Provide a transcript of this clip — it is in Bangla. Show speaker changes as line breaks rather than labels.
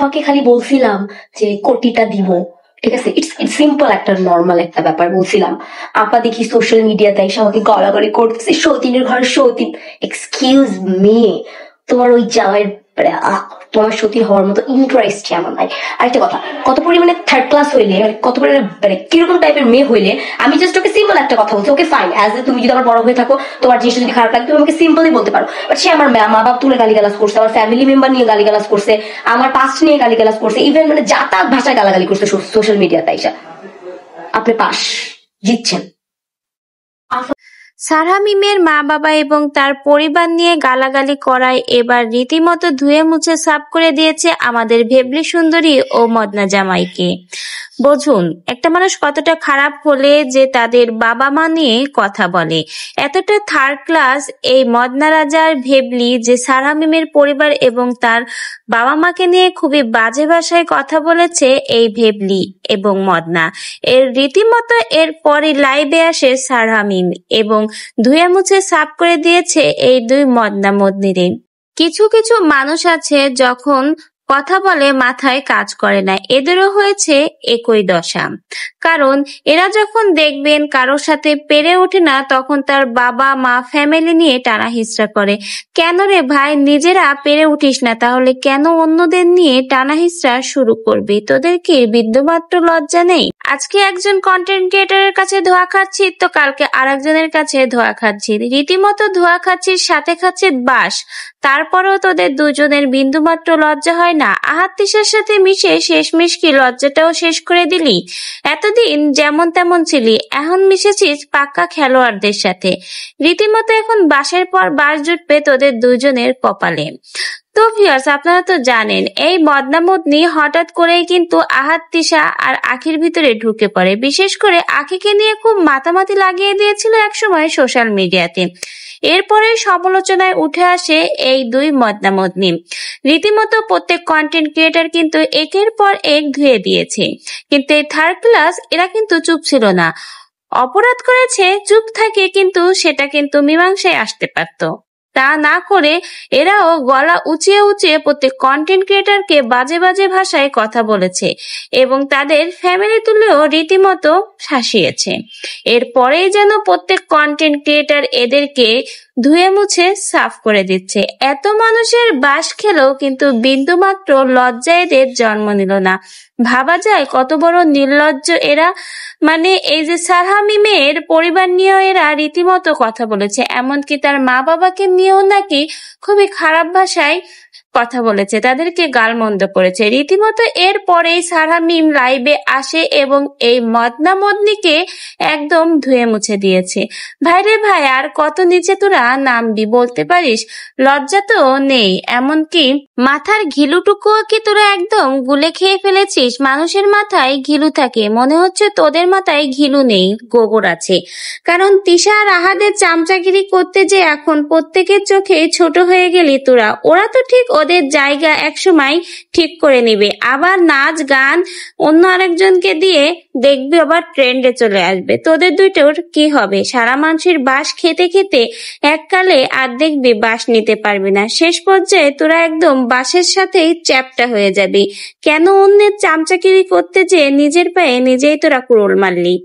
আফাকে খালি বলছিলাম যে কোটিটা দিব, ঠিক আছে, ইটস সিম্পল একটা নর্মাল একটা ব্যাপার বলছিলাম। আপা দেখি সোশ্যাল মিডিয়াতে এসে আমাকে গলাগলি করতেছে, সতীনের ঘরে সতী। এক্সকিউজ মি, তোমার ওই জামাইয়ের তোমার সতী হওয়ার মতো ইন্টারেস্ট আমার নাই। আরেকটা কথা, কত পরিমাণে থার্ড ক্লাস হইলে, কত পরিমাণে কিরকম টাইপের মেয়ে হইলে, আমি জাস্ট ওকে সিম্পল একটা কথা বলছি, ওকে ফাইন, অ্যাজ এ তুমি যদি আমার বড় হয়ে থাকো, তোমার জিনিসটা যদি খারাপ লাগে তুমি আমাকে সিম্পলি বলতে পারো। বাট সে আমার মা বাপ তুলে গালিগালাজ করছে, আমার ফ্যামিলি মেম্বার নিয়ে গালিগালাজ করছে, আমার পাস্ট নিয়ে গালিগালাজ করছে, ইভেন মানে যাতায়াত ভাষায় গালাগালি করছে সোশ্যাল মিডিয়াতে আইসা। আপনি পাস, জিতছেন।
সারহা মিমের মা বাবা এবং তার পরিবার নিয়ে গালাগালি করায় এবার রীতিমতো ধুয়ে মুছে সাফ করে দিয়েছে আমাদের ভেবলি সুন্দরী ও মদনা জামাইকে। বুঝুন একটা মানুষ কতটা খারাপ হলে যে তাদের বাবা মা নিয়ে কথা বলে। এতটা থার্ড ক্লাস এই মদনা রাজার ভেবলি যে সারহা মিমের পরিবার এবং তার বাবা মাকে নিয়ে খুবই বাজে ভাষায় কথা বলেছে এই ভেবলি এবং মদনা। এর রীতিমতো এর পরে লাইভে আসে সারহা মিম এবং ধুয়ে মুছে সাফ করে দিয়েছে এই দুই মদনা মদনিরে। কিছু কিছু মানুষ আছে যখন কথা বলে মাথায় কাজ করে না, এদেরও হয়েছে একই দশা। কারণ এরা যখন দেখবেন কারোর সাথে পেরে ওঠে না, তখন তার বাবা মা ফ্যামিলি নিয়ে টানা হিচড়া করে। কেন রে ভাই, নিজেরা পেরে উঠিস না, তাহলে কেন অন্যদের নিয়ে টানা হিচড়া শুরু করবি? তোদের কি বিন্দুমাত্র লজ্জা নেই? আজকে একজন কন্টেন্ট ক্রিয়েটরের কাছে ধোয়া খাচ্ছি, তো কালকে আরেকজনের কাছে ধোয়া খাচ্ছি, রীতিমতো ধোয়া খাচ্ছিস, সাথে খাচ্ছিস বাস। তারপরেও তোদের দুজনের বিন্দুমাত্র লজ্জা হয় না? আহাত তিশার সাথে মিশে শেষমেশ কি লজ্জাটাও শেষ করে দিলি? এতদিন যেমন তেমন ছিলি, এখন মিশেছিস পাক্কা খেলোয়াড়দের সাথে। রীতিমতো এখন বাসের পর বাস জুটবে তোদের দুজনের কপালে। তো ভিউয়ার্স, আপনারা তো জানেন এই মদনা মদনি হঠাৎ করেই কিন্তু আহাত তিশা আর আখির ভিতরে ঢুকে পড়ে। বিশেষ করে আখিকে নিয়ে খুব মাতামাতি লাগিয়ে দিয়েছিল একসময় সোশ্যাল মিডিয়াতে। এরপরে সমালোচনায় উঠে আসে এই দুই মদনা মদনি। রীতিমতো প্রত্যেক কন্টেন্ট ক্রিয়েটর কিন্তু একের পর এক ধুয়ে দিয়েছে, কিন্তু এই থার্ড ক্লাস এরা কিন্তু চুপ ছিল না। অপরাধ করেছে, চুপ থাকে, কিন্তু সেটা কিন্তু মীমাংসায় আসতে পারত। তা না করে এরাও গলা উঁচিয়ে উঁচিয়ে প্রত্যেক কন্টেন্ট ক্রিয়েটরকে বাজে বাজে ভাষায় কথা বলেছে এবং তাদের ফ্যামিলি তুলেও রীতিমতো শাসিয়েছে। এরপরেই যেন প্রত্যেক কন্টেন্ট ক্রিয়েটর এদেরকে ধুয়ে মুছে সাফ করে দিচ্ছে। এত মানুষের বাস খেলেও কিন্তু বিন্দুমাত্র লজ্জা এদের জন্ম নিল না। ভাবা যায় কত বড় নির্লজ্জ এরা। মানে এই যে সারহা মিমের পরিবার নিয়েও এরা রীতিমতো কথা বলেছে, এমনকি তার মা বাবাকে নিয়েও নাকি খুবই খারাপ ভাষায় কথা বলেছে, তাদেরকে গালমন্দ করেছে রীতিমতো। এরপরেই সারহা মিম লাইভে আসে এবং এই মদনা মদনিকে একদম ধুয়ে মুছে দিয়েছে। ভাইরে ভাই, আর কত নিচে তোরা নামবি বলতে পারিস? লজ্জা তো নেই, এমনকি মাথার ঘিলুটুকুও কি তোরা একদম গুলে খেয়ে ফেলেছিস? মানুষের মাথায় ঘিলু থাকে, মনে হচ্ছে তোদের মাথায় ঘিলু নেই, গোবর আছে। কারণ তিশা আর আহাদের চামচাগিরি করতে যে এখন প্রত্যেকের চোখে ছোট হয়ে গেলি তোরা। ওরা তো ঠিক ওদের জায়গা একসময় ঠিক করে নিবে, আবার নাচ গান অন্য আরেকজনকে দিয়ে দেখবি আবার ট্রেন্ডে চলে আসবে। তোদের দুইটোর কি হবে? সারা মানুষের বাস খেতে খেতে এককালে আর দেখবি বাস নিতে পারবি না। শেষ পর্যায়ে তোরা একদম বাসের সাথেই চ্যাপ্টা হয়ে যাবি। কেন অন্যের চামচাগিরি করতে যেয়ে নিজের পায়ে নিজেই তোরা কুড়োল মারলি?